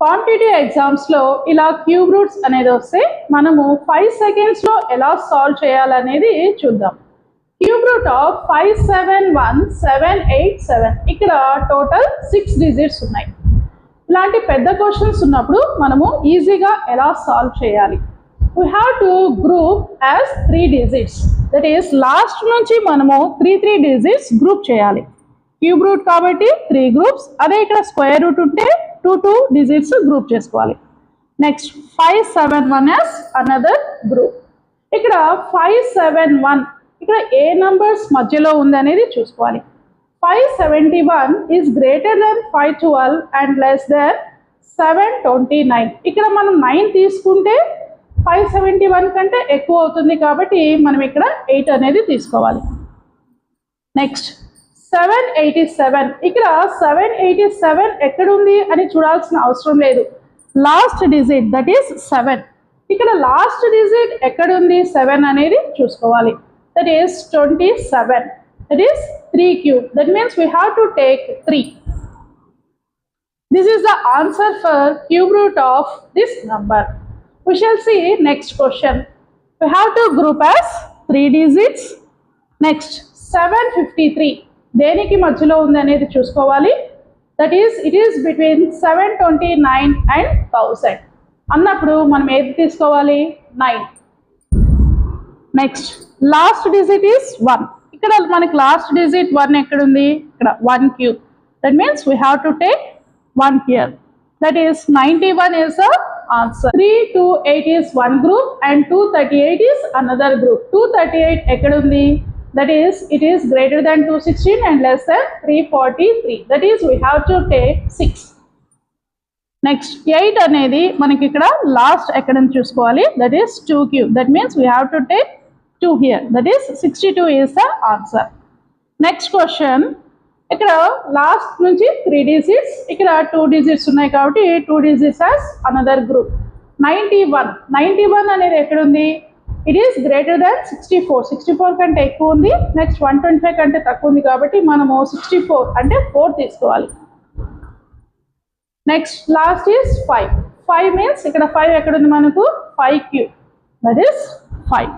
Competitive ఎగ్జామ్స్లో ఇలా cube roots అనేది వస్తే మనము 5 సెకండ్స్లో ఎలా సాల్వ్ చేయాలనేది చూద్దాం. క్యూబ్ రూట్ ఆఫ్ 571787 ఇక్కడ టోటల్ 6 డిజిట్స్ ఉన్నాయి. ఇలాంటి పెద్ద క్వశ్చన్స్ ఉన్నప్పుడు మనము ఈజీగా ఎలా సాల్వ్ చేయాలి? We have to group as 3 digits. That is last నుంచి మనము 3 digits గ్రూప్ చేయాలి. క్యూబ్ రూట్ కాబట్టి 3 గ్రూప్స్, అదే ఇక్కడ స్క్వేర్ రూట్ ఉంటే 2 డిజిట్స్ గ్రూప్ చేసుకోవాలి. Next 571 as another group. ఇక్కడ 571 ఇక్కడ ఏ నంబర్స్ మధ్యలో ఉంది అనేది చూసుకోవాలి. 571 is greater than 512 and less than 729. ఇక్కడ మనం 9 తీసుకుంటే 571 కంటే ఎక్కువ అవుతుంది కాబట్టి మనం ఇక్కడ 8 అనేది తీసుకోవాలి. నెక్స్ట్ 787 ఇక్కడ 787 ఎక్కడుంది అని చూడాల్సిన అవసరం లేదు. Last digit that is 7. ఇక్కడ లాస్ట్ డిజిట్ ఎక్కడుంది 7 అనేది చూసుకోవాలి. That is 27. That is 3 cube. That means we have to take 3. This is the answer for cube root of this number. We shall see next question. We have to group as 3 digits. Next 753 దేనికి మధ్యలో ఉంది అనేది చూసుకోవాలి. That is it is between 729 and 1000 అన్నప్పుడు మనం ఏది తీసుకోవాలి? 9. Next last digit is 1. ఇక్కడ మనకి లాస్ట్ డిజిట్ 1 ఎక్కడుంది? ఇక్కడ 1 cube. That means we have to take 1 here. That is 91 is the answer. 328 is one group and 238 is another group. 238 ఎక్కడుంది? That is it is greater than 216 and less than 343. That is we have to take 6. Next 8 అనేది మనకి ఇక్కడ last ఎక్కడ చూసుకోవాలి. That is 2 cube. That means we have to take 2 here. That is 62 is the answer. Next question. ఇక్కడ last నుంచి 3 digits, ఇక్కడ 2 digits ఉన్నాయి కాబట్టి 2 digits as another group. 91 అనేది ఎక్కడ ఉంది? ఇట్ ఈస్ గ్రేటర్ దాన్ 64 కంటే ఎక్కువ ఉంది. నెక్స్ట్ 125 కంటే తక్కువ ఉంది కాబట్టి మనము 64 అంటే 4 తీసుకోవాలి. నెక్స్ట్ లాస్ట్ ఈస్ 5 మీన్స్ ఇక్కడ 5 ఎక్కడ ఉంది మనకు? 5 cube. That is 5.